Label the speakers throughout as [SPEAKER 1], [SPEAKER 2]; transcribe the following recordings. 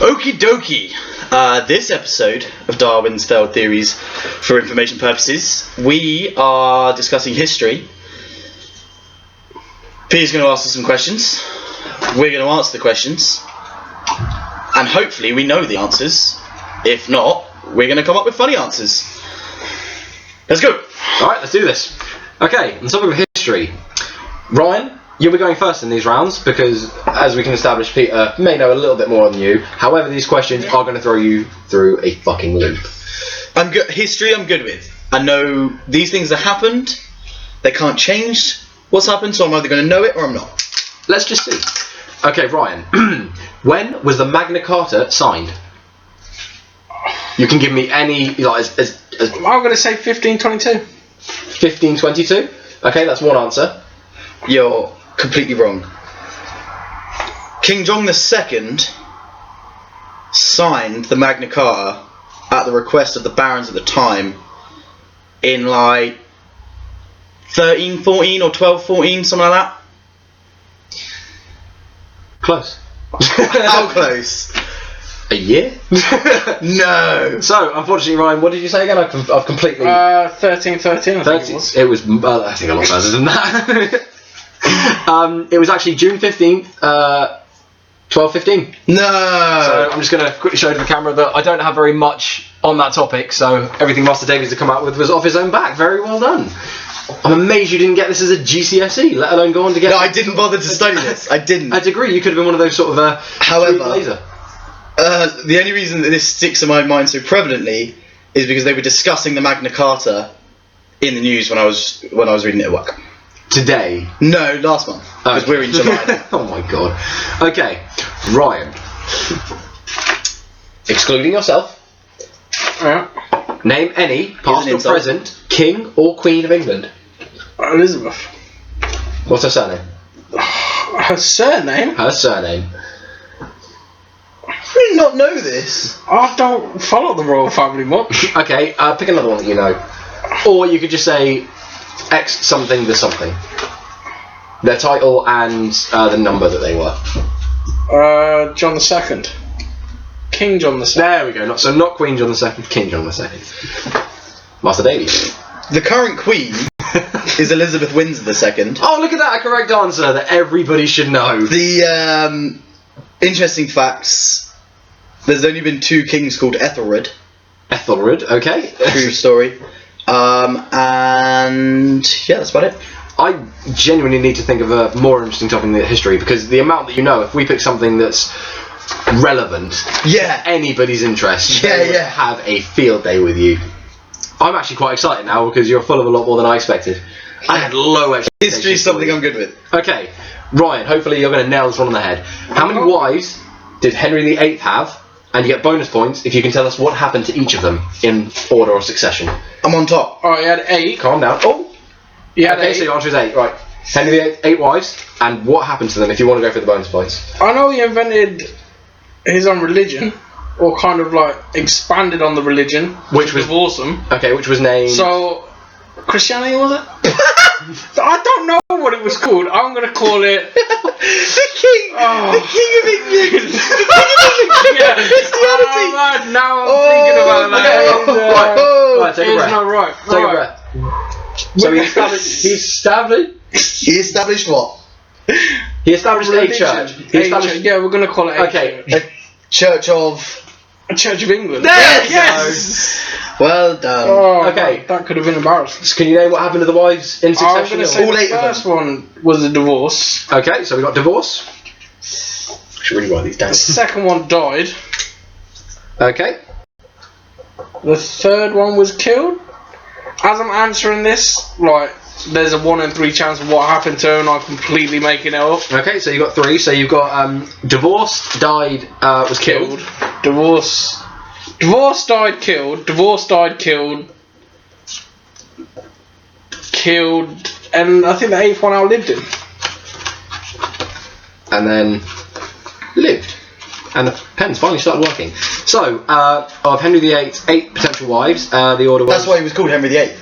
[SPEAKER 1] Okie dokie. This episode of Darwin's Failed Theories for Information Purposes, we are discussing history. Peter's going to ask us some questions. We're going to answer the questions. And hopefully we know the answers. If not, we're going to come up with funny answers. Let's go.
[SPEAKER 2] Alright, let's do this. Okay, on the topic of history. Ryan, you'll be going first in these rounds because, as we can establish, Peter may know a little bit more than you. However, these questions are going to throw you through a fucking loop.
[SPEAKER 1] I'm good. History I'm good with. I know these things that happened. They can't change what's happened, so I'm either going to know it or I'm not.
[SPEAKER 2] Let's just see. Okay, Ryan. When was the Magna Carta signed? You can give me any,
[SPEAKER 3] I'm going to say 1522.
[SPEAKER 2] 1522? Okay, that's one answer.
[SPEAKER 1] You're completely wrong. King John II signed the Magna Carta at the request of the barons at the time in like 1314 or 1214, something like that.
[SPEAKER 2] Close.
[SPEAKER 1] How close?
[SPEAKER 2] A year?
[SPEAKER 1] No.
[SPEAKER 2] So, unfortunately, Ryan, what did you say again? I've completely...
[SPEAKER 3] 1313, I think it was.
[SPEAKER 2] It was, I think a lot further than that. It was actually June 15th, 1215.
[SPEAKER 1] No.
[SPEAKER 2] So, I'm just going to quickly show to the camera that I don't have very much on that topic, so everything Master Davies had come out with was off his own back. Very well done. I'm amazed you didn't get this as a GCSE, let alone go on to get...
[SPEAKER 1] No, I didn't bother to study this. I didn't.
[SPEAKER 2] A degree, you could have been one of those sort of...
[SPEAKER 1] However... the only reason that this sticks in my mind so prevalently is because they were discussing the Magna Carta in the news when I was reading it at work.
[SPEAKER 2] Today?
[SPEAKER 1] No, last month. Because we're in July now.
[SPEAKER 2] Oh my god. Okay, Ryan. Excluding yourself.
[SPEAKER 3] Yeah.
[SPEAKER 2] Name any, past or present, King or Queen of England.
[SPEAKER 3] Elizabeth.
[SPEAKER 2] What's her surname?
[SPEAKER 3] Her surname?
[SPEAKER 2] Her surname.
[SPEAKER 1] I did not know this.
[SPEAKER 3] I don't follow the royal family much.
[SPEAKER 2] Okay, pick another one that you know. Or you could just say X something the something. Their title and the number that they were.
[SPEAKER 3] John II. King John II.
[SPEAKER 2] There we go. Not Queen John II, King John II. Master Davies.
[SPEAKER 1] The current Queen is Elizabeth Windsor II.
[SPEAKER 2] Oh, look at that, a correct answer that everybody should know.
[SPEAKER 1] The interesting facts... There's only been two kings called Ethelred.
[SPEAKER 2] Ethelred, okay.
[SPEAKER 1] True story. And yeah, that's about it.
[SPEAKER 2] I genuinely need to think of a more interesting topic in history because the amount that you know, if we pick something that's relevant to anybody's interest, they would have a field day with you. I'm actually quite excited now because you're full of a lot more than I expected. I had low expectations.
[SPEAKER 1] History is something I'm good with.
[SPEAKER 2] Okay, Ryan, hopefully you're going to nail this one on the head. How many wives did Henry VIII have? And you get bonus points if you can tell us what happened to each of them in order of succession.
[SPEAKER 1] I'm on top.
[SPEAKER 3] Oh, he had 8.
[SPEAKER 2] Calm down. Oh!
[SPEAKER 3] Yeah,
[SPEAKER 2] okay, so your answer is 8. Right. Henry VIII, 8 wives, and what happened to them if you want to go for the bonus points?
[SPEAKER 3] I know he invented his own religion, or kind of like expanded on the religion, which was awesome.
[SPEAKER 2] Okay, which was named...
[SPEAKER 3] So, Christianity, was it? I don't know what it was called. I'm going to call it...
[SPEAKER 1] The king of England!
[SPEAKER 3] Yeah.
[SPEAKER 1] Christianity!
[SPEAKER 3] Now I'm thinking about that.
[SPEAKER 2] Right, take a breath.
[SPEAKER 3] Not right.
[SPEAKER 2] Take a breath. So he established what? He established a church.
[SPEAKER 3] Yeah, we're going to call it a
[SPEAKER 1] church. A church of...
[SPEAKER 3] A Church of England.
[SPEAKER 1] Yes! Well done.
[SPEAKER 3] Oh, okay. That could have been embarrassing.
[SPEAKER 2] So can you name what happened to the wives in succession?
[SPEAKER 3] I'm going to say
[SPEAKER 1] all 8
[SPEAKER 3] the first one was a divorce.
[SPEAKER 2] Okay, so we got divorce. I should really write these down.
[SPEAKER 3] The second one died.
[SPEAKER 2] Okay.
[SPEAKER 3] The third one was killed. As I'm answering this, like, there's a 1 in 3 chance of what happened to her, and I'm completely making it up.
[SPEAKER 2] Okay, so you got 3. So you've got divorced, died, was killed.
[SPEAKER 3] Divorce, died, killed. Divorce, died, killed. Killed, and I think the 8th one outlived him.
[SPEAKER 2] And then lived. And the pen's finally started working. So, of Henry VIII, 8 potential wives. The order was...
[SPEAKER 1] That's why he was called Henry VIII.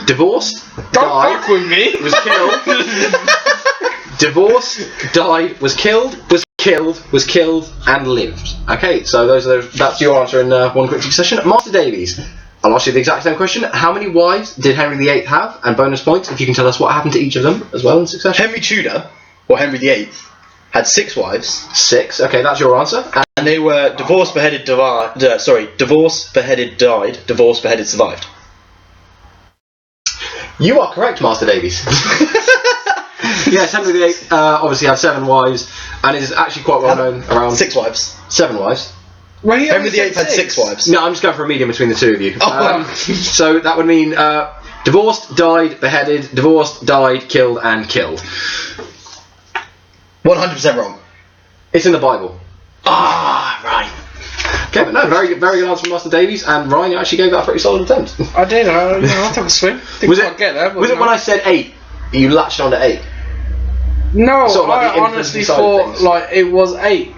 [SPEAKER 2] Divorced,
[SPEAKER 3] Don't
[SPEAKER 2] died,
[SPEAKER 3] fuck with me.
[SPEAKER 2] was killed. Divorced, died, was killed, was killed, and lived. Okay, so that's your answer in one quick succession. Master Davies, I'll ask you the exact same question. How many wives did Henry VIII have? And bonus points if you can tell us what happened to each of them as well in succession.
[SPEAKER 1] Henry Tudor, or Henry VIII, had 6 wives.
[SPEAKER 2] 6. Okay, that's your answer.
[SPEAKER 1] And they were divorced, beheaded, divorced, beheaded, died, divorced, beheaded, survived.
[SPEAKER 2] You are correct, Master Davies. Yes, Henry VIII obviously had 7 wives, and it is actually quite well known around
[SPEAKER 1] 6 wives.
[SPEAKER 2] 7 wives.
[SPEAKER 3] Well,
[SPEAKER 1] Henry VIII had 6 wives.
[SPEAKER 2] No, I'm just going for a medium between the two of you.
[SPEAKER 1] Oh.
[SPEAKER 2] So that would mean divorced, died, beheaded, divorced, died, killed, and killed.
[SPEAKER 1] 100% wrong.
[SPEAKER 2] It's in the Bible.
[SPEAKER 1] Ah, right.
[SPEAKER 2] Okay, but no, very good answer from Master Davies, and Ryan, you actually gave that a pretty solid attempt.
[SPEAKER 3] I did. I took a swing.
[SPEAKER 2] Was it when I said 8? You latched on to 8?
[SPEAKER 3] No,
[SPEAKER 2] Sort of like
[SPEAKER 3] I
[SPEAKER 2] the
[SPEAKER 3] honestly
[SPEAKER 2] infancy side of
[SPEAKER 3] thought
[SPEAKER 2] things.
[SPEAKER 3] like it was 8.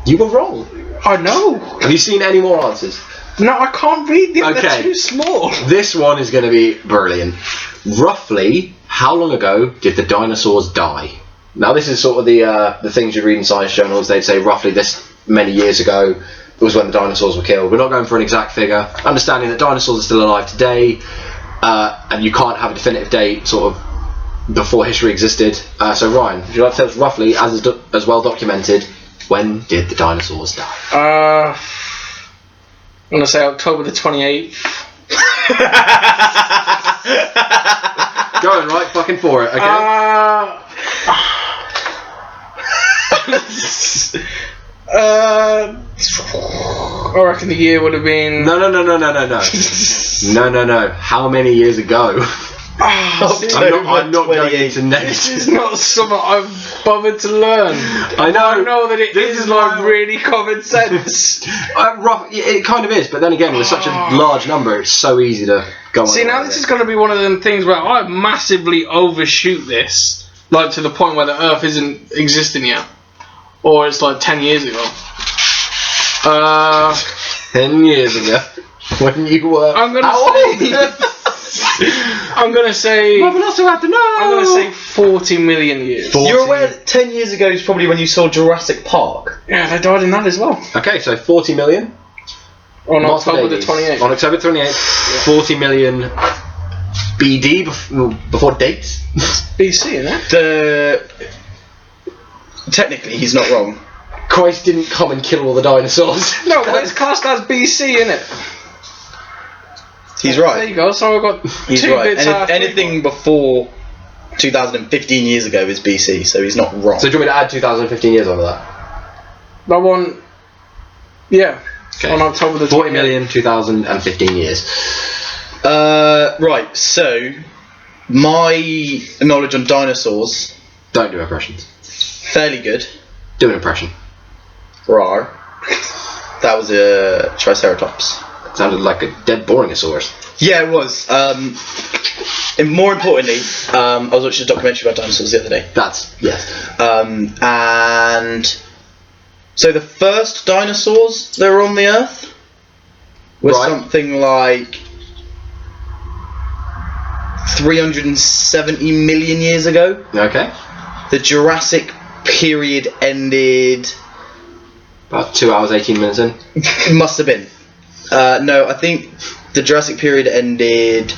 [SPEAKER 2] You were wrong.
[SPEAKER 3] I know.
[SPEAKER 2] Have you seen any more answers?
[SPEAKER 3] No, I can't read them.
[SPEAKER 2] Okay.
[SPEAKER 3] They're too small.
[SPEAKER 2] This one is going to be brilliant. Roughly, how long ago did the dinosaurs die? Now, this is sort of the things you read in science journals. They'd say roughly this many years ago was when the dinosaurs were killed. We're not going for an exact figure. Understanding that dinosaurs are still alive today, and you can't have a definitive date sort of before history existed. So, Ryan, would you like to tell us roughly, as well documented, when did the dinosaurs die?
[SPEAKER 3] I'm gonna say October the 28th.
[SPEAKER 2] Going right fucking for it, okay?
[SPEAKER 3] I reckon the year would have been.
[SPEAKER 2] No. No. How many years ago? I'm not going into negative.
[SPEAKER 3] This is not something I've bothered to learn.
[SPEAKER 2] I know.
[SPEAKER 3] I know that it is like really common sense.
[SPEAKER 2] It kind of is, but then again, with such a large number, it's so easy to go on.
[SPEAKER 3] See, now this is going to be one of them things where I massively overshoot this, like to the point where the Earth isn't existing yet, or it's like 10 years ago.
[SPEAKER 2] 10 years ago, when you were.
[SPEAKER 3] I'm gonna say.
[SPEAKER 2] Nothing else to have to know.
[SPEAKER 3] I'm gonna say 40 million years.
[SPEAKER 2] 40.
[SPEAKER 1] You're aware that 10 years ago is probably when you saw Jurassic Park?
[SPEAKER 3] Yeah, they died in that as well.
[SPEAKER 2] Okay, so 40 million.
[SPEAKER 3] On October the 28th.
[SPEAKER 2] On October 28th, 40 million BD before dates.
[SPEAKER 3] BC, isn't it?
[SPEAKER 1] Technically, he's not wrong.
[SPEAKER 2] Christ didn't come and kill all the dinosaurs.
[SPEAKER 3] No, but it's classed as BC, isn't it?
[SPEAKER 1] He's right.
[SPEAKER 3] There you go. So I've got
[SPEAKER 1] He's
[SPEAKER 3] 2
[SPEAKER 1] right.
[SPEAKER 3] bits out of 3.
[SPEAKER 1] Anything before 2015 years ago is BC, so he's not wrong.
[SPEAKER 2] So do you want me to add 2015 years over that?
[SPEAKER 3] That one. Yeah.
[SPEAKER 2] Okay.
[SPEAKER 3] On October the
[SPEAKER 2] 40
[SPEAKER 3] 28th.
[SPEAKER 2] million, 2015 years.
[SPEAKER 1] Right, so my knowledge on dinosaurs,
[SPEAKER 2] Don't do impressions.
[SPEAKER 1] fairly good.
[SPEAKER 2] Do an impression.
[SPEAKER 1] Rar. That was a Triceratops.
[SPEAKER 2] Sounded like a dead boringosaurus.
[SPEAKER 1] Yeah, it was. And more importantly, I was watching a documentary about dinosaurs the other day.
[SPEAKER 2] Yes.
[SPEAKER 1] And so the first dinosaurs that were on the Earth was something like 370 million years ago.
[SPEAKER 2] Okay.
[SPEAKER 1] The Jurassic period ended.
[SPEAKER 2] About 2 hours, 18 minutes in.
[SPEAKER 1] Must have been. No, I think the Jurassic period ended.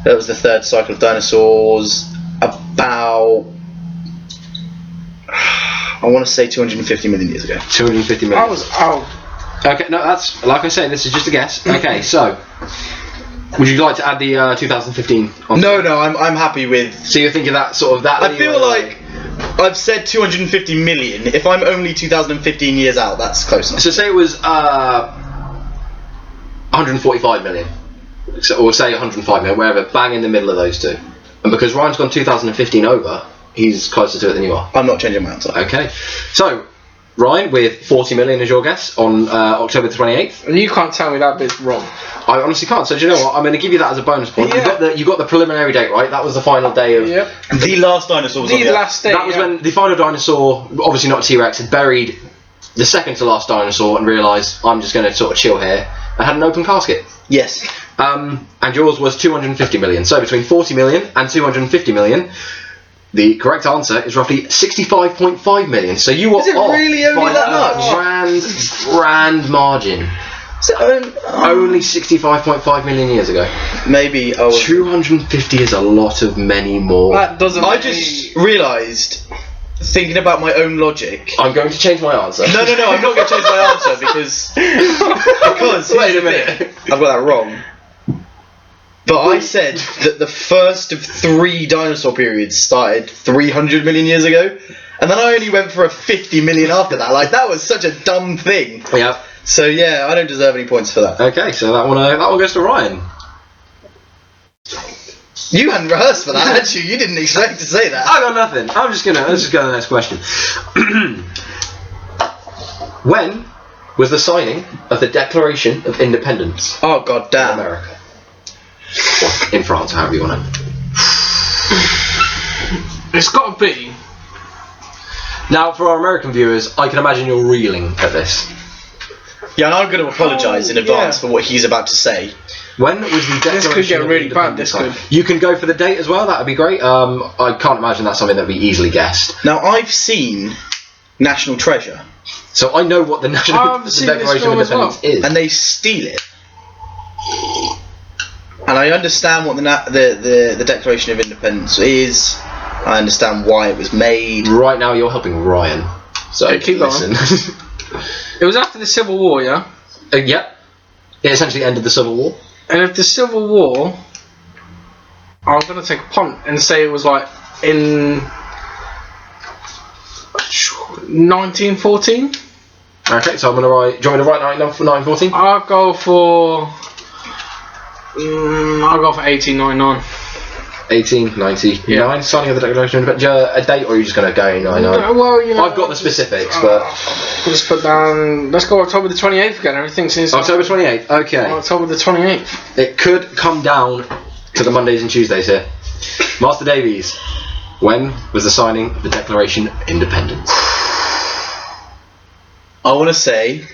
[SPEAKER 1] That was the 3rd cycle of dinosaurs. About. I want to say 250 million years ago.
[SPEAKER 2] 250 million.
[SPEAKER 3] I was out.
[SPEAKER 2] Okay, no, that's like I say. This is just a guess. Okay, so would you like to add the 2015? On
[SPEAKER 1] No, I'm happy with.
[SPEAKER 2] So you're thinking that sort of that.
[SPEAKER 1] I feel like I've said 250 million. If I'm only 2015 years out, that's close enough.
[SPEAKER 2] So say it was 145 million, or say 105 million, wherever, bang in the middle of those two. And because Ryan's gone 2015 over, he's closer to it than you are.
[SPEAKER 1] I'm not changing my answer.
[SPEAKER 2] Okay, so Ryan with 40 million as your guess on October the 28th.
[SPEAKER 3] You can't tell me that bit's wrong.
[SPEAKER 2] I honestly can't. So do you know what? I'm going to give you that as a bonus point.
[SPEAKER 3] Yeah.
[SPEAKER 2] You got the preliminary date right. That was the final day of.
[SPEAKER 3] Yep.
[SPEAKER 1] The last dinosaur was on
[SPEAKER 3] The
[SPEAKER 1] the
[SPEAKER 3] last day.
[SPEAKER 2] That was when the final dinosaur, obviously not T-Rex, had buried the second to last dinosaur and realised I'm just going to sort of chill here and had an open casket.
[SPEAKER 1] Yes.
[SPEAKER 2] And yours was 250 million. So between 40 million and 250 million, The correct answer is roughly 65.5 million. So you were
[SPEAKER 1] Is it
[SPEAKER 2] off
[SPEAKER 1] really only
[SPEAKER 2] by
[SPEAKER 1] that
[SPEAKER 2] a
[SPEAKER 1] much?
[SPEAKER 2] grand margin. Only 65.5 million years ago.
[SPEAKER 1] Maybe I was.
[SPEAKER 2] 250 is a lot of many more.
[SPEAKER 3] That doesn't.
[SPEAKER 1] I just realised, thinking about my own logic.
[SPEAKER 2] I'm going to change my answer.
[SPEAKER 1] No, I'm not going to change my answer because
[SPEAKER 2] Wait a minute.
[SPEAKER 1] I've got that wrong. But I said that the first of 3 dinosaur periods started 300 million years ago, and then I only went for a 50 million after that. Like, that was such a dumb thing.
[SPEAKER 2] Yeah.
[SPEAKER 1] So yeah, I don't deserve any points for that.
[SPEAKER 2] Okay, so that one goes to Ryan.
[SPEAKER 1] You hadn't rehearsed for that, had you? You didn't expect to say that.
[SPEAKER 2] I got nothing. Let's just go to the next question. When was the signing of the Declaration of Independence
[SPEAKER 1] Oh god
[SPEAKER 2] in
[SPEAKER 1] damn.
[SPEAKER 2] America? Or in France, however you want it.
[SPEAKER 3] It's got to be.
[SPEAKER 2] Now, for our American viewers, I can imagine you're reeling at this.
[SPEAKER 1] Yeah, and I'm going to apologise in advance for what he's about to say.
[SPEAKER 2] When was the Declaration
[SPEAKER 3] This could get
[SPEAKER 2] of
[SPEAKER 3] really bad.
[SPEAKER 2] Independence
[SPEAKER 3] This could.
[SPEAKER 2] signed? You can go for the date as well. That would be great. I can't imagine that's something that would be easily guessed.
[SPEAKER 1] Now, I've seen National Treasure,
[SPEAKER 2] So I know what the
[SPEAKER 3] I've seen this
[SPEAKER 2] Declaration of
[SPEAKER 3] film as well.
[SPEAKER 2] Independence is.
[SPEAKER 1] and they steal it. And I understand what the Declaration of Independence is. I understand why it was made.
[SPEAKER 2] Right now, you're helping Ryan. So
[SPEAKER 3] Yeah, keep
[SPEAKER 2] listen.
[SPEAKER 3] It was after the Civil War, yeah.
[SPEAKER 2] Yep. It essentially ended the Civil War.
[SPEAKER 3] And if the Civil War, I'm gonna take a punt and say it was like in 1914.
[SPEAKER 2] Okay, so I'm gonna write. Do you want me to write 1914?
[SPEAKER 3] I'll go for 1899.
[SPEAKER 2] 1899.
[SPEAKER 3] Yeah.
[SPEAKER 2] Signing of the Declaration of Independence. A date, or are you just gonna go 99?
[SPEAKER 3] Well, you know,
[SPEAKER 2] I've got the specifics, but
[SPEAKER 3] let's put down. Let's go October the 28th again. Everything seems
[SPEAKER 2] October 28th. Okay.
[SPEAKER 3] October the 28th.
[SPEAKER 2] It could come down to the Mondays and Tuesdays here. Master Davies, when was the signing of the Declaration of Independence?
[SPEAKER 1] I want to say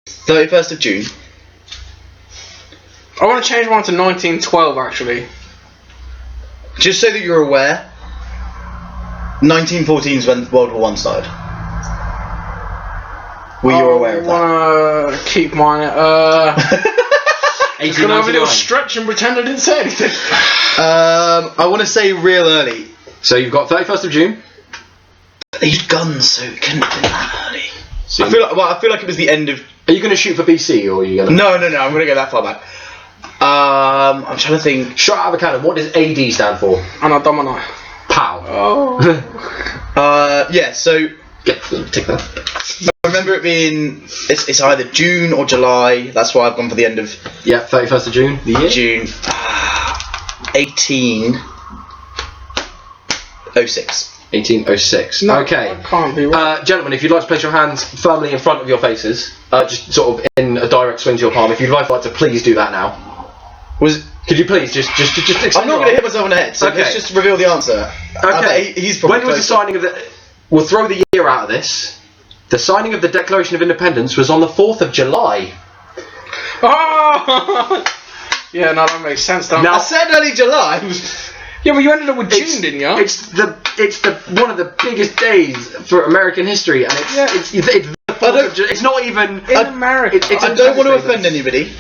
[SPEAKER 1] 31st of June.
[SPEAKER 3] I want to change mine to 1912 actually.
[SPEAKER 1] Just so that you're aware, 1914 is when World War I started. Were you aware of that?
[SPEAKER 3] I want to keep mine at Gonna have a little
[SPEAKER 2] 1899.
[SPEAKER 3] stretch and pretend I didn't say anything.
[SPEAKER 1] I want to say real early.
[SPEAKER 2] So you've got 31st of June.
[SPEAKER 1] They used guns, so it couldn't have been that early.
[SPEAKER 2] So
[SPEAKER 1] I feel like it was the end of.
[SPEAKER 2] Are you going to shoot for BC, or are you going to...
[SPEAKER 1] No. I'm going to go that far back. I'm trying to think.
[SPEAKER 2] Shot out of a cannon. What does AD stand for?
[SPEAKER 3] Anno Domini.
[SPEAKER 2] Pow.
[SPEAKER 3] Oh.
[SPEAKER 1] Yeah. So
[SPEAKER 2] Take that.
[SPEAKER 1] I remember it being. It's either June or July. That's why I've gone for the end of
[SPEAKER 2] Yeah, 31st of June. The year?
[SPEAKER 1] June. 1806.
[SPEAKER 2] 1806.
[SPEAKER 3] No,
[SPEAKER 2] Okay.
[SPEAKER 3] that can't be right.
[SPEAKER 2] Gentlemen, if you'd like to place your hands firmly in front of your faces, just sort of in a direct swing to your palm, if you'd like to please do that now. Could you please just extend
[SPEAKER 1] I'm not
[SPEAKER 2] your
[SPEAKER 1] going to hit
[SPEAKER 2] arm?
[SPEAKER 1] myself in the head, so
[SPEAKER 2] Okay.
[SPEAKER 1] let's just reveal the answer.
[SPEAKER 2] Okay.
[SPEAKER 1] He's probably
[SPEAKER 2] When was the
[SPEAKER 1] closer.
[SPEAKER 2] signing of the... We'll throw the year out of this. The signing of the Declaration of Independence was on the 4th of July.
[SPEAKER 3] Oh! Yeah, no, that makes sense. Don't
[SPEAKER 2] Now-
[SPEAKER 1] I said early July.
[SPEAKER 3] yeah, but you ended up with June, didn't you?
[SPEAKER 2] It's the one of the biggest days for American history, and it's the 4th of July. It's not even...
[SPEAKER 3] in America.
[SPEAKER 2] it's
[SPEAKER 1] I don't want to offend anybody.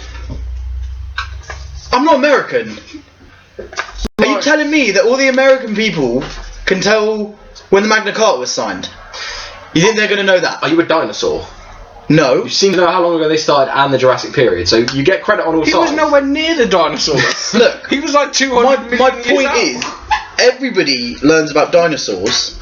[SPEAKER 1] I'm not American. Are you telling me that all the American people can tell when the Magna Carta was signed? You think they're going to know that?
[SPEAKER 2] Are you a dinosaur?
[SPEAKER 1] No.
[SPEAKER 2] You seem to know how long ago they started and the Jurassic period, so you get credit on all
[SPEAKER 3] He
[SPEAKER 2] sides.
[SPEAKER 3] was nowhere near the dinosaurs.
[SPEAKER 1] Look,
[SPEAKER 3] He was like 200 million
[SPEAKER 1] my
[SPEAKER 3] years
[SPEAKER 1] point
[SPEAKER 3] out.
[SPEAKER 1] is, everybody learns about dinosaurs.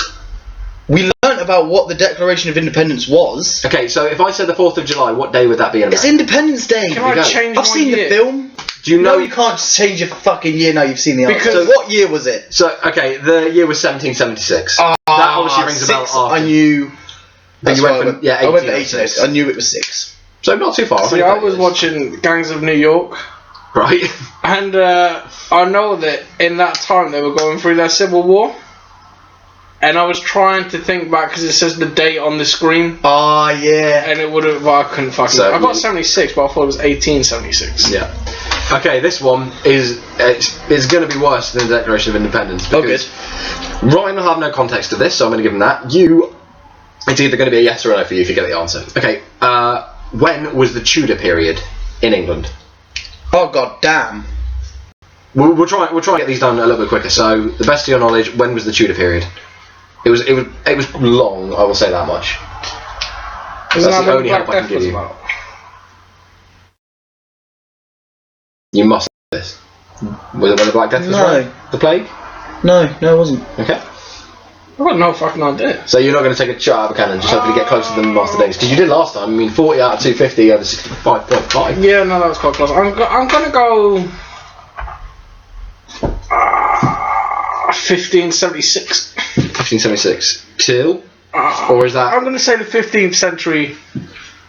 [SPEAKER 1] We learnt about what the Declaration of Independence was.
[SPEAKER 2] Okay, so if I said the 4th of July, what day would that be in
[SPEAKER 1] It's
[SPEAKER 2] America?
[SPEAKER 1] Independence Day.
[SPEAKER 3] Can I
[SPEAKER 2] go.
[SPEAKER 3] change
[SPEAKER 1] I've
[SPEAKER 3] my
[SPEAKER 1] seen
[SPEAKER 3] year?
[SPEAKER 1] the film.
[SPEAKER 2] Do you know...
[SPEAKER 1] No, you can't change your fucking year now you've seen the answer.
[SPEAKER 3] Because-
[SPEAKER 1] So what year was it?
[SPEAKER 2] So, okay, the year was 1776. That obviously rings a bell
[SPEAKER 1] 6,
[SPEAKER 2] after.
[SPEAKER 1] I knew. That's
[SPEAKER 2] you
[SPEAKER 1] why
[SPEAKER 2] went
[SPEAKER 1] I
[SPEAKER 2] for- yeah,
[SPEAKER 1] I went for
[SPEAKER 2] 1806.
[SPEAKER 1] 1806. I knew it was 6.
[SPEAKER 2] So not too far.
[SPEAKER 3] See, I was watching Gangs of New York,
[SPEAKER 2] Right.
[SPEAKER 3] and I know that in that time they were going through their civil war, and I was trying to think back because it says the date on the screen,
[SPEAKER 1] Ah, yeah.
[SPEAKER 3] and it would have. Well, I couldn't fucking.
[SPEAKER 2] So-
[SPEAKER 3] I got 76, but I thought it was 1876.
[SPEAKER 2] Yeah. Okay, this one is going to be worse than the Declaration of Independence.
[SPEAKER 1] Oh, good.
[SPEAKER 2] Ryan will have no context to this, so I'm going to give him that. It's either going to be a yes or a no for you if you get the answer. Okay, when was the Tudor period in England?
[SPEAKER 1] Oh, god damn.
[SPEAKER 2] We'll try and get these done a little bit quicker. So, the best of your knowledge, when was the Tudor period? It was long, I will say that much.
[SPEAKER 3] Isn't
[SPEAKER 2] That's
[SPEAKER 3] that
[SPEAKER 2] the
[SPEAKER 3] when
[SPEAKER 2] only
[SPEAKER 3] Black
[SPEAKER 2] help I can
[SPEAKER 3] Death
[SPEAKER 2] give
[SPEAKER 3] was
[SPEAKER 2] you.
[SPEAKER 3] about?
[SPEAKER 2] You must know this. Was it when the Black Death was
[SPEAKER 1] No.
[SPEAKER 2] right? The plague?
[SPEAKER 1] No, it wasn't.
[SPEAKER 2] Okay.
[SPEAKER 3] I've got no fucking idea.
[SPEAKER 2] So you're not going to take a shot out of a cannon, just hopefully get closer than Master Davis, because you did last time. I mean, 40 out of 250 over 65.5.
[SPEAKER 3] Yeah, no, that was quite close. I'm gonna go 1576.
[SPEAKER 2] 1576 till, or is that
[SPEAKER 3] I'm gonna say the 15th century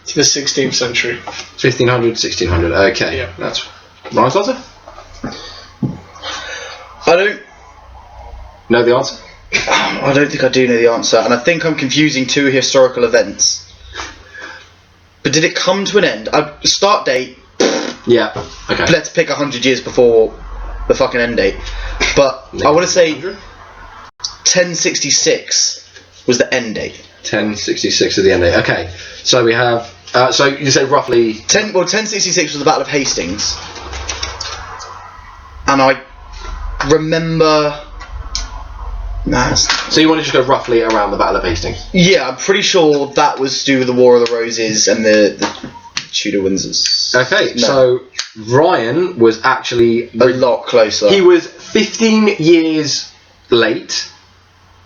[SPEAKER 3] to the 16th century.
[SPEAKER 2] 1500, 1600? Okay,
[SPEAKER 3] Yeah.
[SPEAKER 2] that's Ryan's answer.
[SPEAKER 1] I don't
[SPEAKER 2] Know the answer?
[SPEAKER 1] I don't think I do know the answer, and I think I'm confusing two historical events. But did it come to an end? Start date,
[SPEAKER 2] Yeah. Okay.
[SPEAKER 1] let's pick 100 years before the fucking end date. But I want to say 1066 was the end date.
[SPEAKER 2] 1066 is the end date. Okay. So we have. So you say roughly.
[SPEAKER 1] 1066 was the Battle of Hastings, and I remember. Nah,
[SPEAKER 2] So you want to just go roughly around the Battle of Hastings?
[SPEAKER 1] yeah, I'm pretty sure that was to do with the War of the Roses and the Tudor Windsors.
[SPEAKER 2] Okay.
[SPEAKER 1] No.
[SPEAKER 2] So Ryan was actually
[SPEAKER 1] A lot closer.
[SPEAKER 2] He was 15 years late,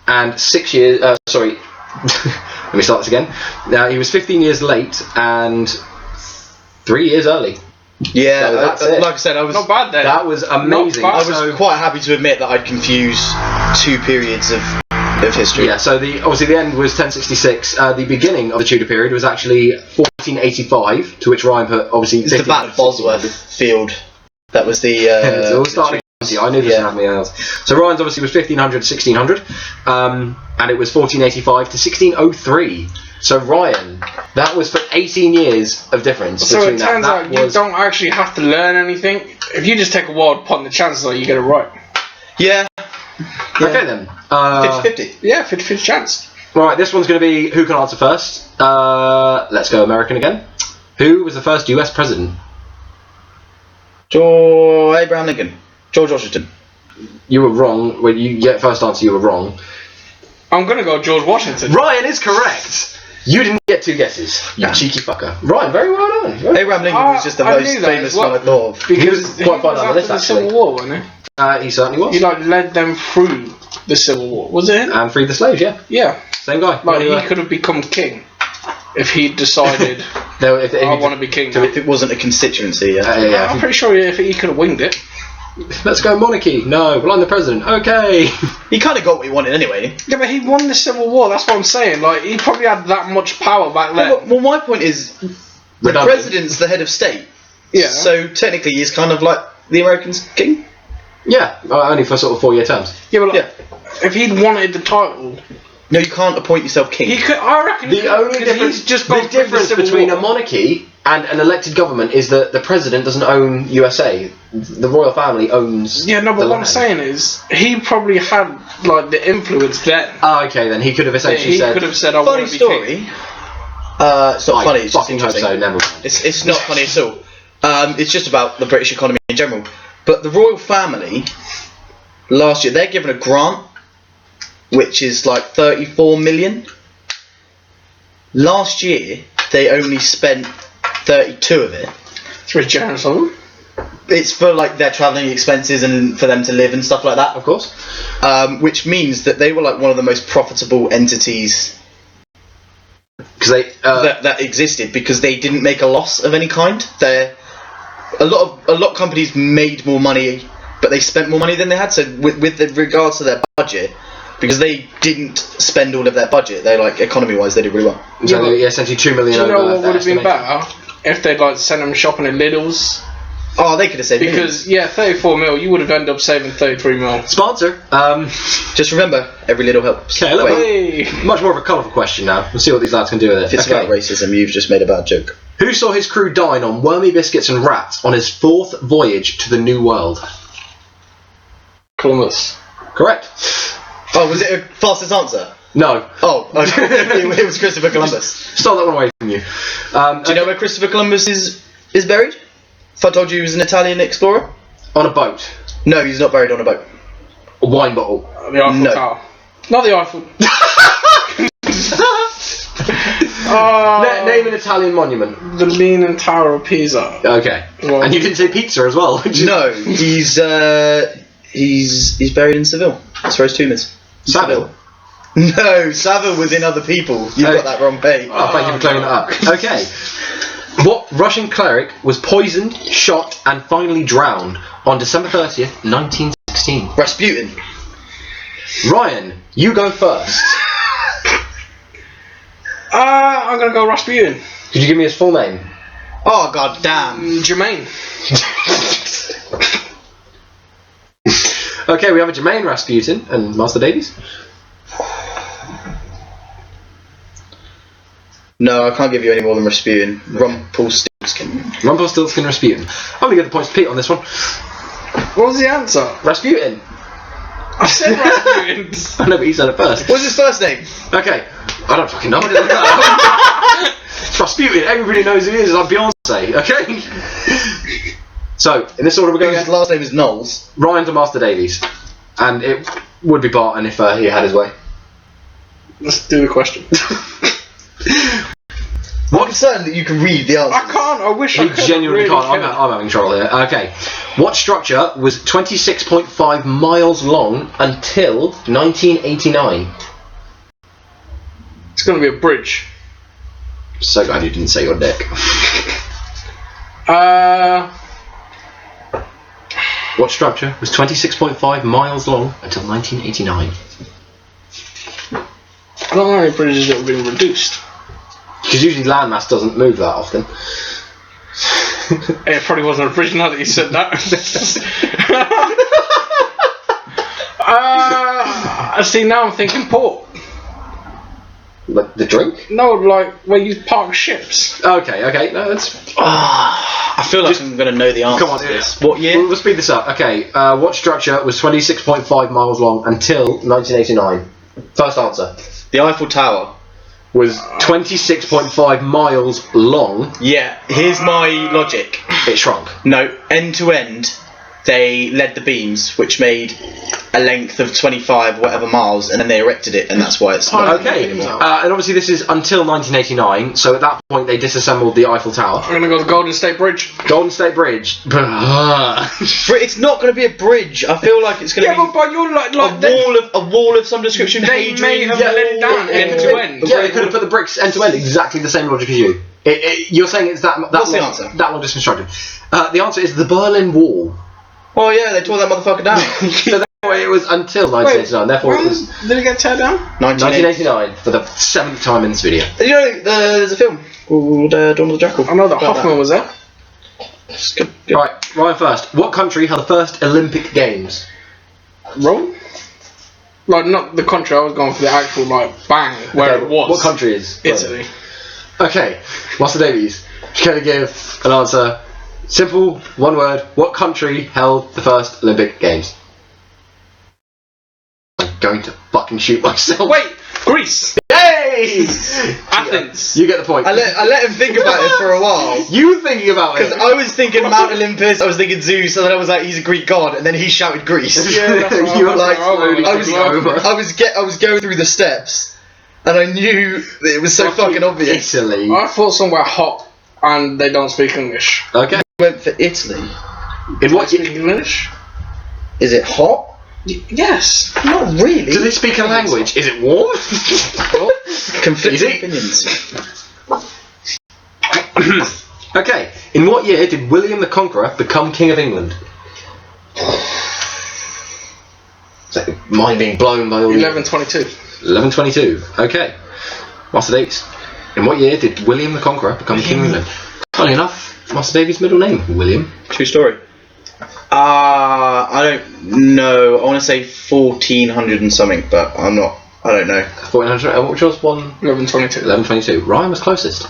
[SPEAKER 2] and 6 years. Sorry, let me start this again. Now he was 15 years late and 3 years early.
[SPEAKER 1] Yeah,
[SPEAKER 2] So that's it.
[SPEAKER 1] like I said, I was
[SPEAKER 3] Not bad then.
[SPEAKER 2] That was amazing.
[SPEAKER 3] Not
[SPEAKER 1] I
[SPEAKER 3] bad.
[SPEAKER 1] was quite happy to admit that I'd confused two periods of history.
[SPEAKER 2] Yeah. So obviously the end was 1066. The beginning of the Tudor period was actually 1485, to which Ryan put obviously.
[SPEAKER 1] It's the Battle of Bosworth Field. That was the.
[SPEAKER 2] It's all starting. I knew this would have me else. So Ryan's obviously was 1500 to 1600, and it was 1485 to 1603. So Ryan, that was for 18 years of difference.
[SPEAKER 3] So
[SPEAKER 2] between
[SPEAKER 3] it turns
[SPEAKER 2] that.
[SPEAKER 3] out you don't actually have to learn anything. If you just take a wild punt, the chances are you get it right.
[SPEAKER 1] Yeah.
[SPEAKER 2] Okay then.
[SPEAKER 1] 50-50.
[SPEAKER 3] Yeah, 50-50 chance.
[SPEAKER 2] Right, this one's going to be who can answer first. Let's go American again. Who was the first US president?
[SPEAKER 1] Abraham Lincoln. George Washington.
[SPEAKER 2] You were wrong. When you get first answer, you were wrong.
[SPEAKER 3] I'm gonna go George Washington.
[SPEAKER 2] Ryan is correct. You didn't get two guesses. You cheeky fucker. Ryan, very well done.
[SPEAKER 1] Abraham Lincoln was just the
[SPEAKER 3] I
[SPEAKER 1] most
[SPEAKER 3] knew that
[SPEAKER 1] famous
[SPEAKER 3] as well.
[SPEAKER 1] one I thought of.
[SPEAKER 3] Because
[SPEAKER 2] He was quite far down the list,
[SPEAKER 3] after
[SPEAKER 2] actually.
[SPEAKER 3] Civil War, wasn't he?
[SPEAKER 2] He certainly was.
[SPEAKER 3] He led them through the Civil War. Was it him?
[SPEAKER 2] And freed the slaves, yeah.
[SPEAKER 3] Yeah.
[SPEAKER 2] Same guy.
[SPEAKER 3] Like he could have become king if he'd decided
[SPEAKER 2] if
[SPEAKER 3] I want to be king.
[SPEAKER 1] If it wasn't a constituency, yeah.
[SPEAKER 3] I'm pretty sure if he could have winged it.
[SPEAKER 2] Let's go monarchy. No, well I'm the president. Okay.
[SPEAKER 1] He kind of got what he wanted anyway.
[SPEAKER 3] Yeah, but he won the Civil War. That's what I'm saying. Like he probably had that much power back then.
[SPEAKER 1] Well, my point is, the
[SPEAKER 2] Redundant.
[SPEAKER 1] president's the head of state.
[SPEAKER 3] Yeah.
[SPEAKER 1] So technically, he's kind of like the American's king.
[SPEAKER 2] Yeah, only for sort of 4-year terms.
[SPEAKER 3] Yeah, but
[SPEAKER 1] Yeah.
[SPEAKER 3] if he'd wanted the title,
[SPEAKER 1] No, you can't appoint yourself king.
[SPEAKER 3] he could. I reckon.
[SPEAKER 2] The only difference,
[SPEAKER 3] he's just gone
[SPEAKER 2] the
[SPEAKER 3] through
[SPEAKER 2] difference
[SPEAKER 3] Civil
[SPEAKER 2] between
[SPEAKER 3] War.
[SPEAKER 2] a monarchy and an elected government is that the president doesn't own USA. The royal family owns.
[SPEAKER 3] Yeah, no, but
[SPEAKER 2] the
[SPEAKER 3] what I'm
[SPEAKER 2] land.
[SPEAKER 3] saying is he probably had like the influence then.
[SPEAKER 2] Oh, okay, then he could have essentially
[SPEAKER 3] He
[SPEAKER 2] said.
[SPEAKER 3] could have said, "I
[SPEAKER 1] Funny
[SPEAKER 3] want to be king."
[SPEAKER 1] story. It's not funny. It's just
[SPEAKER 2] fucking hope
[SPEAKER 1] interesting.
[SPEAKER 2] so. Never mind.
[SPEAKER 1] It's not funny at all. It's just about the British economy in general. But the royal family, last year, they're given a grant, which is like 34 million. Last year, they only spent 32 of it.
[SPEAKER 3] It's very generous of them.
[SPEAKER 1] It's for like their travelling expenses and for them to live and stuff like that.
[SPEAKER 2] Of course.
[SPEAKER 1] Which means that they were like one of the most profitable entities
[SPEAKER 2] Because they.
[SPEAKER 1] that existed because they didn't make a loss of any kind. A lot of companies made more money, but they spent more money than they had. So with regards to their budget, because they didn't spend all of their budget, they like economy wise they did really well.
[SPEAKER 2] So essentially 2 million.
[SPEAKER 3] Do you know
[SPEAKER 2] over
[SPEAKER 3] what would have been
[SPEAKER 2] estimated.
[SPEAKER 3] better if they'd like send them shopping at Lidl's
[SPEAKER 1] Oh, they could have saved
[SPEAKER 3] Because, yeah, 34 mil, you would have ended up saving 33 mil.
[SPEAKER 2] Sponsor.
[SPEAKER 1] Just remember, every little helps.
[SPEAKER 2] Okay, look,
[SPEAKER 3] Hey.
[SPEAKER 2] much more of a colourful question now. We'll see what these lads can do with it.
[SPEAKER 1] If it's about racism, you've just made a bad joke.
[SPEAKER 2] Who saw his crew dine on wormy biscuits and rats on his 4th voyage to the New World?
[SPEAKER 3] Columbus.
[SPEAKER 2] Correct.
[SPEAKER 1] Oh, was it a fastest answer?
[SPEAKER 2] No.
[SPEAKER 1] Oh, it was Christopher Columbus.
[SPEAKER 2] Stole that one away from you.
[SPEAKER 1] Do you know where Christopher Columbus is buried? If I told you he was an Italian explorer?
[SPEAKER 2] On a boat.
[SPEAKER 1] No, he's not buried on a boat.
[SPEAKER 2] A wine bottle.
[SPEAKER 3] The Eiffel
[SPEAKER 1] No.
[SPEAKER 3] Tower. Not the Eiffel.
[SPEAKER 2] Name an Italian monument.
[SPEAKER 3] The Leaning Tower of Pisa.
[SPEAKER 2] Okay.
[SPEAKER 3] Well-
[SPEAKER 2] And you didn't say pizza as well. Which is
[SPEAKER 1] No, he's buried in Seville. That's where his tomb is.
[SPEAKER 2] Savile.
[SPEAKER 1] No, Savile was in Other People. You've got that wrong page.
[SPEAKER 2] Oh, thank you for clearing that up. Okay. What Russian cleric was poisoned, shot, and finally drowned on December 30th, 1916?
[SPEAKER 1] Rasputin.
[SPEAKER 2] Ryan, you go first.
[SPEAKER 3] I'm gonna go Rasputin.
[SPEAKER 2] Could you give me his full name?
[SPEAKER 1] Oh, god damn.
[SPEAKER 3] Jermaine.
[SPEAKER 2] Okay, we have a Jermaine Rasputin and Master Davies.
[SPEAKER 1] No, I can't give you any more than Rasputin. Rumpelstiltskin.
[SPEAKER 2] Rumpelstiltskin Rasputin. I'm going to give the points to Pete on this one.
[SPEAKER 3] What was the answer?
[SPEAKER 2] Rasputin.
[SPEAKER 3] I said Rasputin.
[SPEAKER 2] I know, but he said it first.
[SPEAKER 1] What's his first name?
[SPEAKER 2] Okay. I don't fucking know. It's Rasputin. Everybody knows who he is. It's like Beyonce. Okay? So, in this order we're going
[SPEAKER 1] His last name is Knowles.
[SPEAKER 2] Ryan to Master Davies. And it would be Barton if he had his way.
[SPEAKER 3] Let's do the question.
[SPEAKER 1] I'm certain that you can read the answer.
[SPEAKER 3] I can't. I wish I
[SPEAKER 2] You
[SPEAKER 3] could.
[SPEAKER 2] genuinely
[SPEAKER 3] really
[SPEAKER 2] can't. I'm having trouble here. Okay. What structure was 26.5 miles long until 1989?
[SPEAKER 3] It's going to be a bridge.
[SPEAKER 2] So glad you didn't say your dick. What structure was 26.5 miles long until 1989?
[SPEAKER 3] I don't know how many bridges that have been reduced.
[SPEAKER 2] Because usually landmass doesn't move that often.
[SPEAKER 3] It probably wasn't a bridge now that you said that. See, now I'm thinking port.
[SPEAKER 2] Like the drink?
[SPEAKER 3] No, like where you park ships.
[SPEAKER 2] Okay. No, that's.
[SPEAKER 1] I feel like I'm going to know the answer
[SPEAKER 2] Come on,
[SPEAKER 1] to this. What year?
[SPEAKER 2] We'll speed this up. Okay. What structure was 26.5 miles long until 1989? First answer.
[SPEAKER 1] The Eiffel Tower.
[SPEAKER 2] Was 26.5 miles long.
[SPEAKER 1] Yeah, here's my logic.
[SPEAKER 2] It shrunk.
[SPEAKER 1] No, end to end, they led the beams, which made a length of 25 whatever miles, and then they erected it, and that's why it's not
[SPEAKER 2] Okay,
[SPEAKER 1] anymore.
[SPEAKER 2] and obviously this is until 1989, so at that point they disassembled the Eiffel Tower.
[SPEAKER 3] I'm gonna go to Golden State Bridge.
[SPEAKER 2] Golden State Bridge.
[SPEAKER 1] It's not going to be a bridge. I feel like it's going to
[SPEAKER 3] Yeah,
[SPEAKER 1] be
[SPEAKER 3] but you're like
[SPEAKER 1] a wall of some description.
[SPEAKER 3] They may have
[SPEAKER 2] Yeah,
[SPEAKER 3] let it down end to end.
[SPEAKER 2] Yeah, they could have put the bricks end to end, exactly the same logic as you. You're saying it's that
[SPEAKER 1] What's the
[SPEAKER 2] long,
[SPEAKER 1] answer?
[SPEAKER 2] that long disconstructed. The answer is the Berlin Wall.
[SPEAKER 1] Oh yeah, they tore that motherfucker down.
[SPEAKER 2] So that way it was until 1989. Therefore, it was
[SPEAKER 3] Did it get teared down?
[SPEAKER 2] 1989 for the 7th time in this video.
[SPEAKER 1] You know, there's a film called Dawn of the Jackal.
[SPEAKER 3] I know that
[SPEAKER 1] About
[SPEAKER 3] Hoffman was there.
[SPEAKER 1] It's good.
[SPEAKER 2] Right, Ryan first. What country had the first Olympic Games?
[SPEAKER 3] Rome? Like, not the country, I was going for the actual, like, bang, where
[SPEAKER 2] Okay,
[SPEAKER 3] it was.
[SPEAKER 2] What country is?
[SPEAKER 3] Italy.
[SPEAKER 2] Okay, Master Davies. You're going to give an answer. Simple, one word. What country held the first Olympic Games? I'm going to fucking shoot myself.
[SPEAKER 3] Wait, Greece.
[SPEAKER 2] Yay!
[SPEAKER 3] Athens.
[SPEAKER 2] You get the point.
[SPEAKER 1] I let him think about it for a while.
[SPEAKER 2] You were thinking about it.
[SPEAKER 1] Because I was thinking Mount Olympus, I was thinking Zeus, and then I was like, he's a Greek god, and then he shouted Greece.
[SPEAKER 3] Yeah, that's what
[SPEAKER 2] You
[SPEAKER 3] I
[SPEAKER 2] were
[SPEAKER 3] was
[SPEAKER 2] like slowly
[SPEAKER 1] I was,
[SPEAKER 2] taking over.
[SPEAKER 1] I was going through the steps, and I knew that it was so fucking obvious.
[SPEAKER 2] Italy.
[SPEAKER 3] I thought somewhere hot and they don't speak English.
[SPEAKER 2] Okay.
[SPEAKER 1] Went for Italy.
[SPEAKER 2] In
[SPEAKER 3] They
[SPEAKER 2] what
[SPEAKER 3] speak English?
[SPEAKER 1] Is it hot?
[SPEAKER 3] Yes.
[SPEAKER 1] Not really.
[SPEAKER 2] do they speak a language? Is it warm?
[SPEAKER 1] Conflicting
[SPEAKER 2] Easy.
[SPEAKER 1] opinions.
[SPEAKER 2] Okay. In what year did William the Conqueror become King of England? Is that mind being blown by all
[SPEAKER 3] 1122.
[SPEAKER 2] 1122. Okay. Master Dates. In what year did William the Conqueror become King of England? Funny enough, Master Davy's middle name? William.
[SPEAKER 1] True story. I don't know. I want to say 1400 and something, but I don't know.
[SPEAKER 2] 1400. What was yours?
[SPEAKER 3] 1122.
[SPEAKER 2] 1122. Ryan was closest.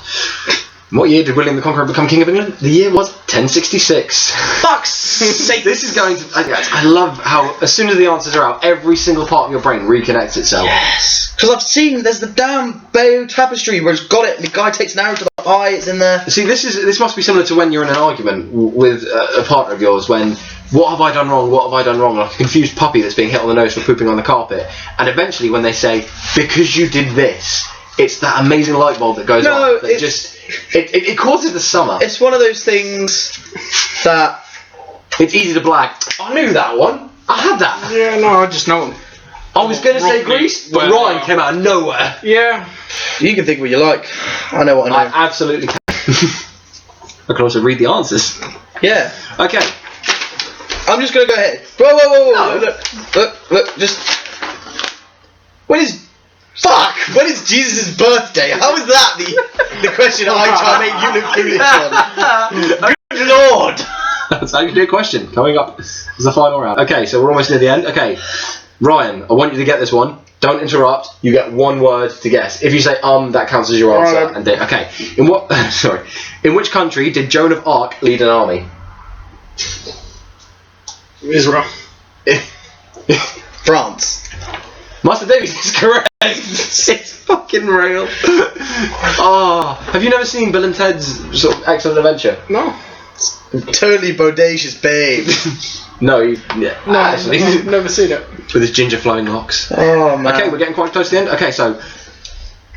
[SPEAKER 2] What year did William the Conqueror become King of England? The year was 1066.
[SPEAKER 1] Fuck's sake!
[SPEAKER 2] This is going to... I love how, as soon as the answers are out, every single part of your brain reconnects itself.
[SPEAKER 1] Yes! Because I've seen, there's the damn Bayeux tapestry where it's got it, and the guy takes an arrow to the eye, it's in there.
[SPEAKER 2] See, this must be similar to when you're in an argument with a partner of yours, when, what have I done wrong, what have I done wrong, like a confused puppy that's being hit on the nose for pooping on the carpet, and eventually when they say, because you did this, it's that amazing light bulb that goes off that just... It causes the summer.
[SPEAKER 1] It's one of those things that...
[SPEAKER 2] It's easy to blag. I knew that one. I had that.
[SPEAKER 3] Yeah, no, I just know them.
[SPEAKER 2] I was going to say Greece, but Ryan came out of nowhere.
[SPEAKER 3] Yeah.
[SPEAKER 1] You can think what you like. I know what I know.
[SPEAKER 2] I absolutely can. I can also read the answers.
[SPEAKER 1] Yeah.
[SPEAKER 2] Okay.
[SPEAKER 1] I'm just going to go ahead. Whoa.
[SPEAKER 2] No.
[SPEAKER 1] Look, just... When is Jesus' birthday? How is that the question I try to make you look foolish on? Good Lord!
[SPEAKER 2] That's actually a question. Coming up is the final round. Okay, so we're almost near the end. Okay, Ryan, I want you to get this one. Don't interrupt. You get one word to guess. If you say that counts as your answer.
[SPEAKER 3] Right.
[SPEAKER 2] And okay. In which country did Joan of Arc lead an army?
[SPEAKER 3] Israel.
[SPEAKER 1] France.
[SPEAKER 2] Master Davies is correct. It's fucking real. Oh, have you never seen Bill and Ted's sort of Excellent Adventure?
[SPEAKER 3] No.
[SPEAKER 1] Totally bodacious babe.
[SPEAKER 2] No, actually.
[SPEAKER 3] I've never seen it.
[SPEAKER 2] With his ginger flowing locks.
[SPEAKER 1] Oh man.
[SPEAKER 2] Okay, we're getting quite close to the end. Okay, so...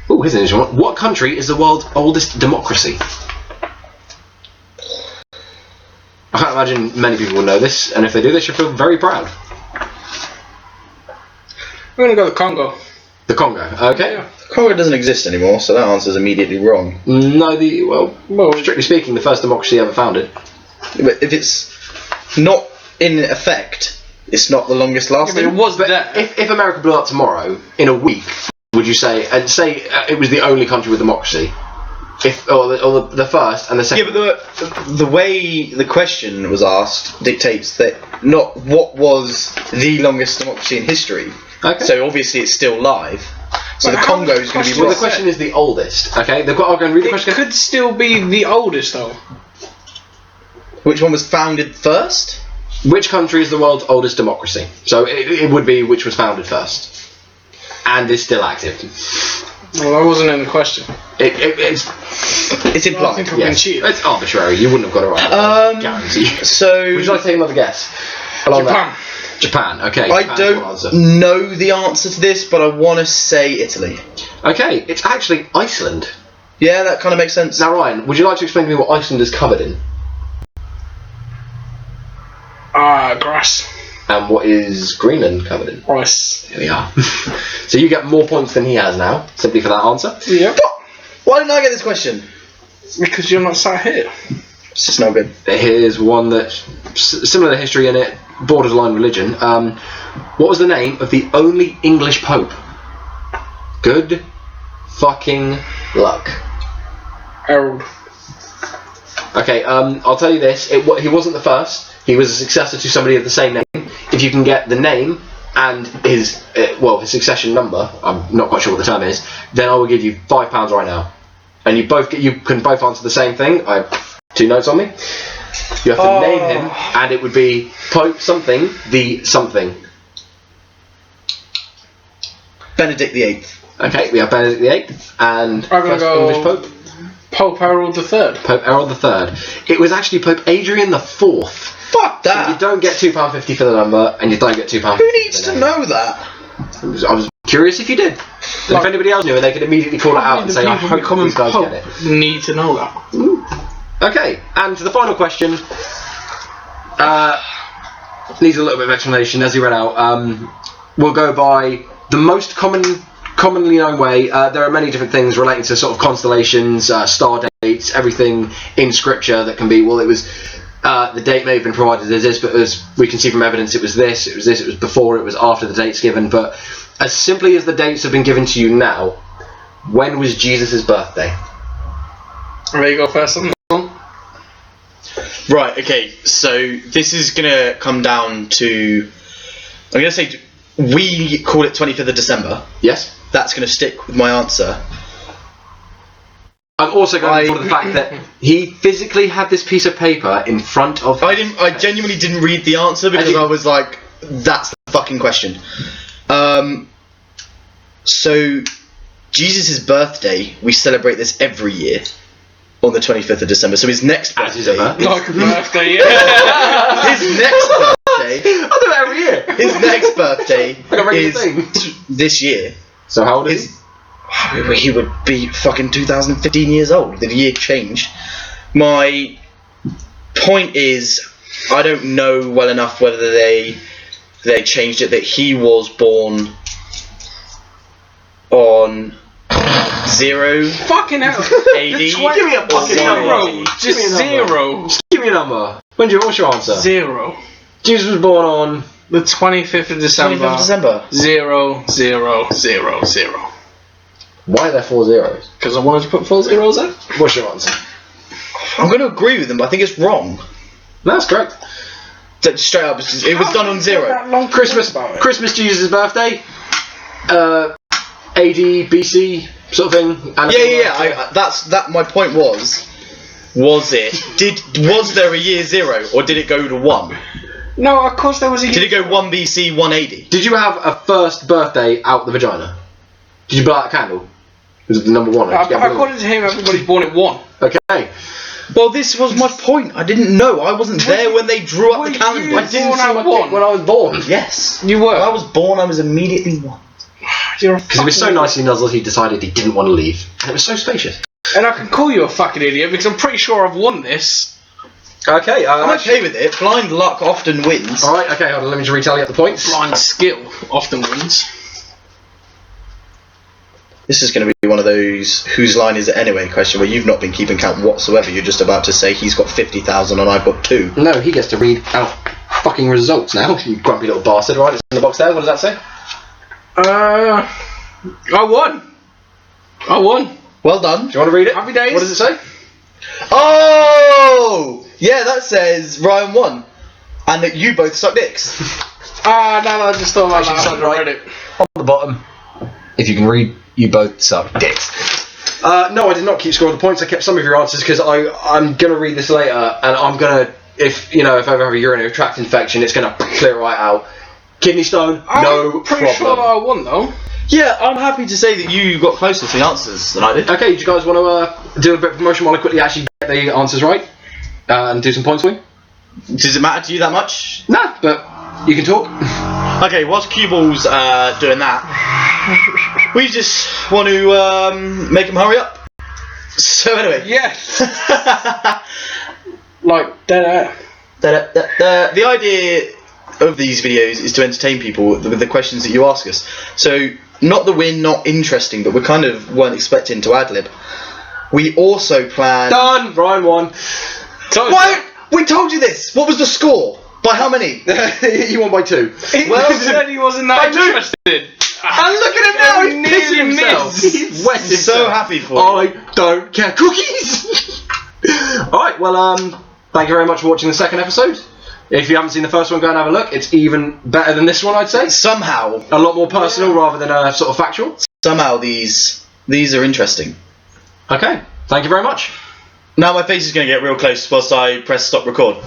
[SPEAKER 2] Oh, here's an interesting one. What country is the world's oldest democracy? I can't imagine many people will know this, and if they do, they should feel very proud.
[SPEAKER 3] I'm gonna go with Congo.
[SPEAKER 2] The Congo, okay.
[SPEAKER 3] Yeah.
[SPEAKER 1] Congo doesn't exist anymore, so that answer's immediately wrong.
[SPEAKER 2] No, strictly speaking, the first democracy ever founded.
[SPEAKER 1] But if it's not in effect, it's not the longest lasting.
[SPEAKER 3] Yeah, but it was
[SPEAKER 2] But
[SPEAKER 3] there.
[SPEAKER 2] if America blew up tomorrow, in a week, would you say, it was the only country with democracy? Or the first and the second?
[SPEAKER 1] Yeah, but the way the question was asked dictates that not what was the longest democracy in history.
[SPEAKER 2] Okay.
[SPEAKER 1] So obviously it's still live. So
[SPEAKER 3] But
[SPEAKER 1] the
[SPEAKER 3] how
[SPEAKER 1] Congo
[SPEAKER 3] is
[SPEAKER 1] is
[SPEAKER 3] the
[SPEAKER 1] going to be
[SPEAKER 3] question-
[SPEAKER 2] Well,
[SPEAKER 1] wrong.
[SPEAKER 2] the question is the oldest, okay? I'm going to read the
[SPEAKER 3] It
[SPEAKER 2] question.
[SPEAKER 3] could still be the oldest though.
[SPEAKER 1] Which one was founded first?
[SPEAKER 2] Which country is the world's oldest democracy? So it would be which was founded first. And is still active.
[SPEAKER 3] Well, that wasn't in the question.
[SPEAKER 2] It's
[SPEAKER 1] It's implied.
[SPEAKER 3] I think I've been cheated.
[SPEAKER 2] It's arbitrary. You wouldn't have got it right. Guarantee.
[SPEAKER 1] So
[SPEAKER 2] Would you like to take another guess? Along
[SPEAKER 3] Japan.
[SPEAKER 2] that- Japan. Okay.
[SPEAKER 1] I
[SPEAKER 2] Japan's your answer.
[SPEAKER 1] don't know the answer to this, but I want to say Italy.
[SPEAKER 2] Okay, it's actually Iceland.
[SPEAKER 1] Yeah, that kind of makes sense.
[SPEAKER 2] Now, Ryan, would you like to explain to me what Iceland is covered in?
[SPEAKER 3] Grass.
[SPEAKER 2] And what is Greenland covered in?
[SPEAKER 3] Ice.
[SPEAKER 2] Here we are. So you get more points than he has now, simply for that answer.
[SPEAKER 3] Yeah.
[SPEAKER 1] Why didn't I get this question?
[SPEAKER 3] Because you're not sat here.
[SPEAKER 1] It's just not good.
[SPEAKER 2] Here's one that's similar to history in it, borderline religion. What was the name of the only English pope? Good fucking luck.
[SPEAKER 3] Harold.
[SPEAKER 2] Okay, I'll tell you this. He wasn't the first. He was a successor to somebody of the same name. If you can get the name and his succession number, I'm not quite sure what the term is, then I will give you £5 right now. And you can both answer the same thing. I have 2 notes on me. You have to name him, and it would be Pope something, the something.
[SPEAKER 1] Benedict VIII.
[SPEAKER 2] Okay, we have Benedict VIII and
[SPEAKER 3] I'm gonna
[SPEAKER 2] first
[SPEAKER 3] go
[SPEAKER 2] English Pope.
[SPEAKER 3] Pope Harold III.
[SPEAKER 2] Pope Harold III. It was actually Pope Adrian IV.
[SPEAKER 1] Fuck
[SPEAKER 2] So
[SPEAKER 1] that.
[SPEAKER 2] you don't get £2.50 for the number, and you don't get £2.50.
[SPEAKER 1] Who needs to know that?
[SPEAKER 2] I was curious if you did. And if anybody else knew it, they could immediately call it out and say, I hope these guys get it.
[SPEAKER 3] Need to know that.
[SPEAKER 2] Okay, and to the final question. Needs a little bit of explanation as he read out. We'll go by the most commonly known way. There are many different things relating to sort of constellations, star dates, everything in scripture that can be, well, it was the date may have been provided as this, but as we can see from evidence, it was this, it was before, it was after the date's given. But as simply as the dates have been given to you now, when was Jesus' birthday?
[SPEAKER 3] There you go first on this one.
[SPEAKER 1] Right, okay, so this is going to come down to... I'm going to say we call it 25th of December.
[SPEAKER 2] Yes.
[SPEAKER 1] That's going to stick with my answer.
[SPEAKER 2] I'm also going for the fact that he physically had this piece of paper in front of...
[SPEAKER 1] I genuinely didn't read the answer because I was like, that's the fucking question. So, Jesus' birthday, we celebrate this every year on the 25th of December. So his next birthday...
[SPEAKER 3] Like a birthday, yeah.
[SPEAKER 1] His next birthday...
[SPEAKER 2] I do it every year.
[SPEAKER 1] His next birthday is
[SPEAKER 2] thing.
[SPEAKER 1] this year.
[SPEAKER 2] So how old is he?
[SPEAKER 1] He would be fucking 2015 years old. The year changed. My point is, I don't know well enough whether they changed it. That he was born on 0
[SPEAKER 3] Fucking hell.
[SPEAKER 1] AD.
[SPEAKER 2] Give me a fucking number.
[SPEAKER 3] Just 0.
[SPEAKER 2] Give me a number. What's your answer?
[SPEAKER 3] 0.
[SPEAKER 2] Jesus was born on
[SPEAKER 3] The 25th of December.
[SPEAKER 1] 25th of December.
[SPEAKER 3] 0, 0, 0, 0.
[SPEAKER 2] Why are there 4 zeros?
[SPEAKER 3] Because I wanted to put 4 zeros in.
[SPEAKER 2] What's your answer?
[SPEAKER 1] I'm going to agree with them, but I think it's wrong.
[SPEAKER 2] No, that's correct.
[SPEAKER 1] Straight up, it was done on 0.
[SPEAKER 2] Christmas, Jesus' birthday. AD, BC, sort of thing.
[SPEAKER 1] Yeah. That. My point was there a year 0 or did it go to 1?
[SPEAKER 3] No, of course there was a...
[SPEAKER 1] Did it go 1 BC, 1 AD?
[SPEAKER 2] Did you have a first birthday out the vagina? Did you blow out a candle? Was it the number 1?
[SPEAKER 3] According to him, everybody's born at 1.
[SPEAKER 2] Okay.
[SPEAKER 1] Well, this was my point. I didn't know. I wasn't there when they drew up the calendar.
[SPEAKER 2] I didn't see my dick when I was born.
[SPEAKER 1] Yes.
[SPEAKER 3] You were.
[SPEAKER 1] When I was born, I was immediately 1.
[SPEAKER 2] Because it was so nicely nuzzled, he decided he didn't want to leave. And it was so spacious.
[SPEAKER 3] And I can call you a fucking idiot because I'm pretty sure I've won this.
[SPEAKER 2] Okay,
[SPEAKER 1] I'm okay with it. Blind luck often wins.
[SPEAKER 2] Alright, okay, hold on, let me just retally up the points.
[SPEAKER 3] Blind skill often wins.
[SPEAKER 1] This is going to be one of those whose line is it anyway question where you've not been keeping count whatsoever. You're just about to say he's got 50,000 and I've got 2.
[SPEAKER 2] No, he gets to read out fucking results now. You grumpy little bastard, right? It's in the box there. What does that say?
[SPEAKER 3] I won.
[SPEAKER 1] Well done.
[SPEAKER 2] Do you want to read it?
[SPEAKER 3] Happy days.
[SPEAKER 2] What does it say?
[SPEAKER 1] Oh! Yeah, that says Ryan won. And that you both suck dicks.
[SPEAKER 3] No, I just thought about that. I read it.
[SPEAKER 2] On the bottom. If you can read, you both suck dicks. No, I did not keep score of the points. I kept some of your answers because I'm going to read this later and I'm going to, if I ever have a urinary tract infection, it's going to clear right out. Kidney stone, no problem.
[SPEAKER 3] I'm pretty sure that I won though.
[SPEAKER 1] Yeah, I'm happy to say that you got closer to the answers than I did.
[SPEAKER 2] Okay, do you guys want to do a bit of promotion while I quickly actually get the answers right? And do some points for you?
[SPEAKER 1] Does it matter to you that much?
[SPEAKER 2] Nah, but you can talk.
[SPEAKER 1] Okay, whilst Q-Ball's doing that, we just want to make him hurry up. So anyway.
[SPEAKER 3] Yes. Like, da-da.
[SPEAKER 1] The idea of these videos is to entertain people with the questions that you ask us. So, not that we're not interesting, but we kind of weren't expecting to ad-lib. We also plan...
[SPEAKER 2] Done! Ryan won.
[SPEAKER 1] What? We told you this! What was the score? By how many?
[SPEAKER 2] You won by 2.
[SPEAKER 3] He said he wasn't that interested.
[SPEAKER 2] And look at him now, he's pissing himself. He's wet
[SPEAKER 1] He's so happy for you.
[SPEAKER 2] I don't care. Cookies! Alright, well, thank you very much for watching the second episode. If you haven't seen the first one, go and have a look. It's even better than this one, I'd say.
[SPEAKER 1] Somehow.
[SPEAKER 2] A lot more personal rather than sort of factual.
[SPEAKER 1] Somehow these are interesting.
[SPEAKER 2] Okay, thank you very much.
[SPEAKER 1] Now my face is going to get real close whilst I press stop record.